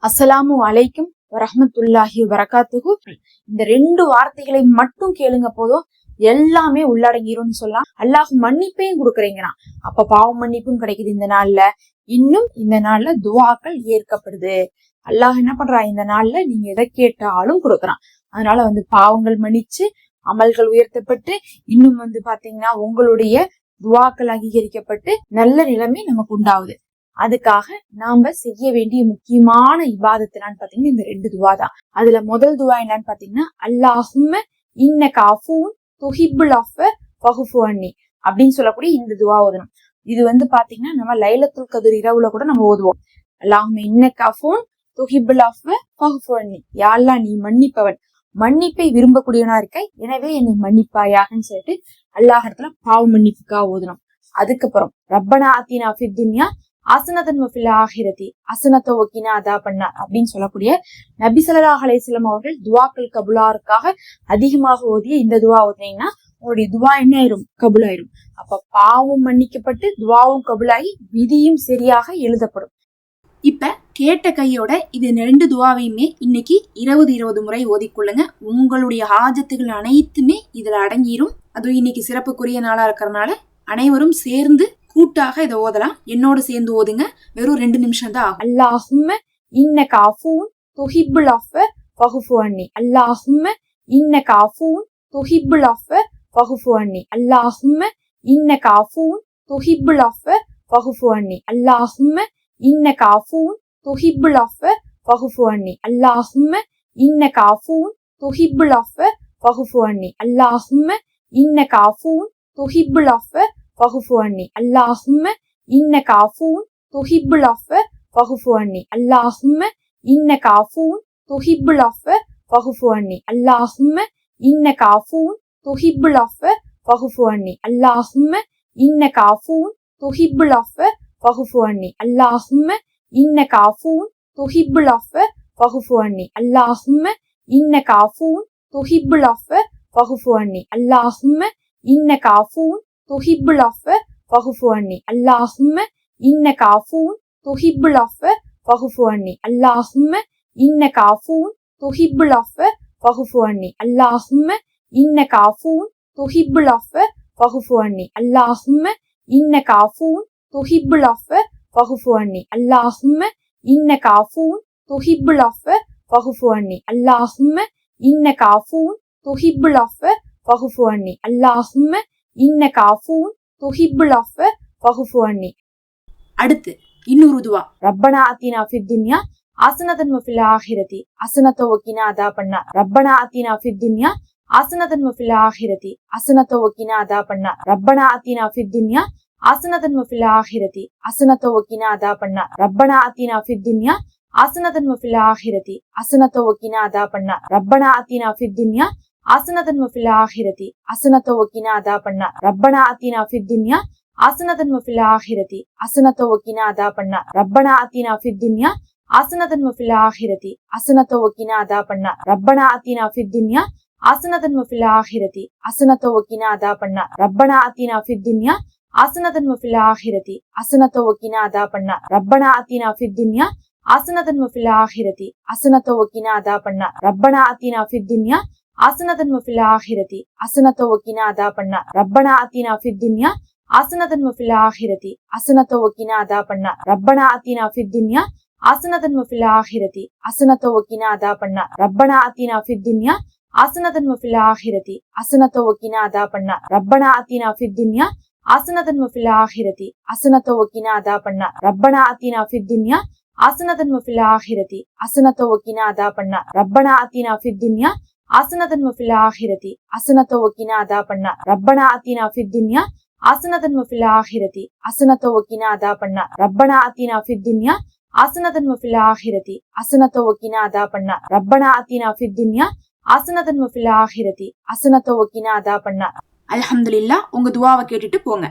அஸ்ஸலாமு அலைக்கும் வரஹ்மத்துல்லாஹி வபரகாத்துஹு. இந்த 2 வார்த்தைகளை மட்டும் கேளுங்க போதும், எல்லாமே உள்ளடங்கிரும்னு சொல்லலாம். அல்லாஹ் மன்னிப்பையும் கொடுக்குறீங்கிறான். அப்ப பாவ மன்னிப்பும் கிடைக்குது இந்த நாள்ல. இன்னும் இந்த நாள்ல துஆக்கள் ஏற்கப்படுது. அல்லாஹ் என்ன பண்றான், இந்த நாள்ல நீங்க எதை கேட்டாலும் கொடுக்குறான். அதனால பாவங்கள் மன்னிச்சு அமல்கள் உயர்த்தப்பட்டு இன்னும் பாத்தீங்கன்னா உங்களுடைய துஆக்கள் அங்கீகரிக்கப்பட்டு நல்ல நிலைமை நமக்கு உண்டாகுது. அதுக்காக நாம செய்ய வேண்டிய முக்கியமான இபாதத் என்னன்னு பாத்தீங்கன்னா இந்த 2 துவா தான். அதுல முதல் துவா என்னன்னு பாத்தீங்கன்னா அல்லாஹும்ம இன்னக அஃபூன் துஹிப்புல் அஃவ ஃபஃபு அன்னி அப்படின்னு சொல்லக்கூடிய இந்த துவா ஓதணும். இது பாத்தீங்கன்னா நம்ம லைலத்துல் கத்ர் இரவுல கூட நம்ம ஓதுவோம். அல்லாஹும்ம இன்னக அஃபூன் துஹிப்புல் அஃவ ஃபஃபு அன்னி, யா அல்லாஹ் நீ மன்னிப்பவன், மன்னிப்பை விரும்பக்கூடியவனா இருக்க, எனவே என்னை மன்னிப்பாயாகன்னு சொல்லிட்டு அல்லாஹ் இடத்துல பாவ மன்னிப்புக்காக ஓதணும். அதுக்கப்புறம் ரப்பனா ஆத்தினா ஃபித் துன்யா ஹஸனத்தன் வஃபில் ஆஹிரத்தி ஹஸனத்தன் வகினா அஸாபன்னார் அப்படின்னு சொல்லக்கூடிய நபி ஸல்லல்லாஹு அலைஹி வஸல்லம் அவர்கள் துஆக்கள் கபூலாருக்காக அதிகமாக ஓதிய இந்த துஆ ஓதுனீங்கன்னா உங்களுடைய துஆ என்ன ஆயிரும், கபூலாயிரும். அப்ப பாவம் மன்னிக்கப்பட்டு துஆவும் கபூலாகி விதியும் சரியாக எழுதப்படும். இப்ப கேட்ட கையோட இது 2 துஆவையுமே இன்னைக்கு 20 முறை ஓதிக்கொள்ளுங்க. உங்களுடைய ஹாஜத்துகள் அனைத்துமே இதுல அடங்கிரும். அதுவும் இன்னைக்கு சிறப்புக்குரிய நாளா இருக்கிறதுனால அனைவரும் சேர்ந்து கூட்டாக இதை ஓதலாம். என்னோட சேர்ந்து ஓதுங்க. வெறும் 2 நிமிஷம் தான். அல்லாஹும்ம இன்னக அஃபூன் துஹிப்புல் அஃவ ஃபஃபு அன்னி, அல்லாஹும்ம இன்னக அஃபூன் துஹிப்புல் அஃவ ஃபஃபு அன்னி, அல்லாஹும்ம இன்னக அஃபூன் துஹிப்புல் அஃவ ஃபஃபு அன்னி, அல்லாஹும்ம இன்னக அஃபூன் துஹிப்புல் அஃவ ஃபஃபு அன்னி, அல்லாஹும்ம இன்னக அஃபூன் துஹிப்புல் அஃவ ஃபஃபு அன்னி, அல்லாஹும்ம இன்னக அஃபூன் துஹிப்புல் அஃவ ஃபஃபு அன்னி, அல்லாஹும்ம இன்னக அஃபூன் துஹிப்புல் அஃவ ஃபஃபு அன்னி, அல்லாஹும்ம இன்னக அஃபூன் துஹிப்புல் அஃவ ஃபஃபு அன்னி, அல்லாஹும்ம இன்னக அஃபூன் துஹிப்புல் அஃவ ஃபஃபு அன்னி, அல்லாஹும்ம இன்னக அஃபூன் துஹிப்புல் அஃவ ஃபஃபு அன்னி, அல்லாஹும்ம இன்னக அஃபூன் துஹிப்புல் அஃவ ஃபஃபு அன்னி, அல்லாஹும்ம இன்னக அஃபூன் துஹிப்புல் அஃவ ஃபஃபு அன்னி, அல்லாஹும்ம இன்னக அஃபூன் துஹிப்புல் அஃவ ஃபஃபு அன்னி, அல்லாஹும்ம இன்னக அஃபூன் துஹிப்புல் அஃவ ஃபஃபு அன்னி, அல்லாஹும்ம இன்னக அஃபூன் துஹிப்புல் அஃவ ஃபஃபு அன்னி, அல்லாஹும்ம இன்னக அஃபூன் துஹிப்புல் அஃவ ஃபஃபு அன்னி, அல்லாஹும்ம இன்னக அஃபூன் துஹிப்புல் அஃவ ஃபஃபு அன்னி, அல்லாஹும்ம இன்னக அஃபூன் துஹிப்புல் அஃவ ஃபஃபு அன்னி, அல்லாஹும்ம இன்னக அஃபூன் துஹிப்புல் அஃவ ஃபஃபு அன்னி, அல்லாஹும்ம இன்னக அஃபூன் துஹிப்புல் அஃவ ஃபஃபு அன்னி. அடுத்து இன்னொரு துஆ, ரப்பனா ஆத்தினா ஃபித் துன்யா ஹஸனத்தன் வஃபில் ஆஹிரத்தி ஹஸனத்தன் வகினா அஸாபன்னார், ரப்பனா ஆத்தினா ஃபித் துன்யா ஹஸனத்தன் வஃபில் ஆஹிரத்தி ஹஸனத்தன் வகினா அஸாபன்னார், ரப்பனா ஆத்தினா ஃபித் துன்யா ஹஸனத்தன் வஃபில் ஆஹிரத்தி ஹஸனத்தன் வகினா அஸாபன்னார், ரப்பனா ஆத்தினா ஃபித் துன்யா ஹஸனத்தன் வஃபில் ஆஹிரத்தி ஹஸனத்தன் வகினா அஸாபன்னார், ரப்பனா ஆத்தினா ஃபித் துன்யா ஹஸனத்தன் வஃபில் ஆஹிரத்தி ஹஸனத்தன் வகினா அஸாபன்னார், ரப்பனா ஆத்தினா ஃபித் துன்யா ஹஸனத்தன் வஃபில் ஆஹிரத்தி ஹஸனத்தன் வகினா அஸாபன்னார், ரப்பனா ஆத்தினா ஃபித் துன்யா ஹஸனத்தன் வஃபில் ஆஹிரத்தி ஹஸனத்தன் வகினா அஸாபன்னார், ரப்பனா ஆத்தினா ஃபித் துன்யா ஹஸனத்தன் வஃபில் ஆஹிரத்தி ஹஸனத்தன் வகினா அஸாபன்னார், ரப்பனா ஆத்தினா ஃபித் துன்யா ஹஸனத்தன் வஃபில் ஆஹிரத்தி ஹஸனத்தன் வகினா அஸாபன்னார், ரப்பனா ஆத்தினா ஃபித் துன்யா ஹஸனத்தன் வஃபில் ஆஹிரத்தி ஹஸனத்தன் வகினா அஸாபன்னார், ரப்பனா ஆத்தினா ஃபித் துன்யா ஹஸனத்தன் வஃபில் ஆஹிரத்தி ஹஸனத்தன் வகினா அஸாபன்னார், ரப்பனா ஆத்தினா ஃபித் துன்யா ஹஸனத்தன் வஃபில் ஆஹிரத்தி ஹஸனத்தன் வகினா அஸாபன்னார், ரப்பனா ஆத்தினா ஃபித் துன்யா ஹஸனத்தன் வஃபில் ஆஹிரத்தி ஹஸனத்தன் வகினா அஸாபன்னார், ரப்பனா ஆத்தினா ஃபித் துன்யா ஹஸனத்தன் வஃபில் ஆஹிரத்தி ஹஸனத்தன் வகினா அஸாபன்னார், ரப்பனா ஆத்தினா ஃபித் துன்யா ஹஸனத்தன் வஃபில் ஆஹிரத்தி ஹஸனத்தன் வகினா அஸாபன்னார், ரப்பனா ஆத்தினா ஃபித் துன்யா ஹஸனத்தன் வஃபில் ஆஹிரத்தி ஹஸனத்தன் வகினா அஸாபன்னார், ரப்பனா ஆத்தினா ஃபித் துன்யா ஹஸனத்தன் வஃபில் ஆஹிரத்தி ஹஸனத்தன் வகினா அஸாபன்னார், ரப்பனா ஆத்தினா ஃபித் துன்யா ஹஸனத்தன் வஃபில் ஆஹிரத்தி ஹஸனத்தன் வகினா அஸாபன்னார், ரப்பனா ஆத்தினா ஃபித் துன்யா ஹஸனத்தன் வஃபில் ஆஹிரத்தி ஹஸனத்தன் வகினா அஸாபன்னார், ரப்பனா ஆத்தினா ஃபித் துன்யா ஹஸனத்தன் வஃபில் ஆஹிரத்தி ஹஸனத்தன் வகினா அஸாபன்னார். அல்ஹம்துலில்லாஹ். உங்க துஆவை கேட்டுட்டு போங்க.